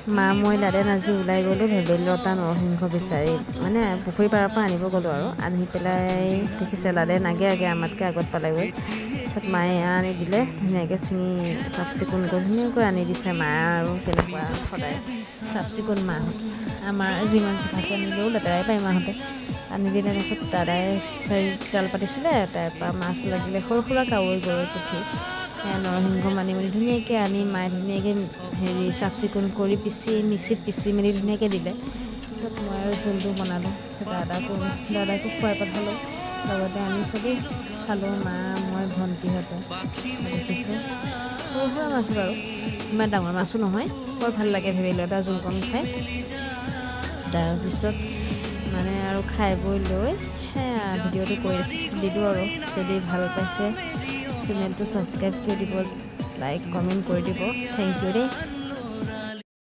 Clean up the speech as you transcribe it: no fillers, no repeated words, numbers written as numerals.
মা মই দাদা নাজি ওলাই গ'লোঁ ভেবেলিলতা নৰসিংহ বিচাৰি মানে পুখুৰী পাৰৰ পৰা আনিব গ'লোঁ আৰু আনি পেলাই দেখিছে দাদাই নাগে আগে আমাতকৈ আগত পালেগৈ তাৰপিছত মায়ে আনি দিলে ধুনীয়াকৈ ছিঙি চাফ চিকুণ কৰি ধুনীয়াকৈ আনি দিছে মা আৰু তেনেকুৱা সদায় চাফ চিকুণ মাহঁত আমাৰ যিমান চাফাকৈ আনিলেও লেতেৰাই পায় মাহঁতে আনি দিলে তাৰপিছত দাদাই ফিচাৰী জাল পাতিছিলে তাৰপৰা মাছ লাগিলে সৰু সুৰা কাৱৈ গৰৈ পুঠি নৰসিংহ মানিমুনি ধুনীয়াকৈ আনি মায়ে ধুনীয়াকৈ হেৰি চাফ চিকুণ কৰি পিচি মিক্সিত পিচি মেলি ধুনীয়াকৈ দিলে তাৰপিছত মই আৰু জোলটো বনালোঁ দাদাকো খুৱাই পঠালোঁ লগতে আমি চবেই খালোঁ মা মই ভণ্টিহঁতে দেখিছোঁ সৰু সুৰা মাছ বাৰু ইমান ডাঙৰ মাছো নহয় বৰ ভাল লাগে ভেবেলিলতা জোলকণ খাই তাৰপিছত মানে আৰু খাই বৈ লৈ সেয়া ভিডিঅ'টো কৰি দিলোঁ আৰু যদি ভাল পাইছে চেনেলটো ছাবস্ক্ৰাইব কৰি দিব লাইক কমেণ্ট কৰি দিব থেংক ইউ দেই।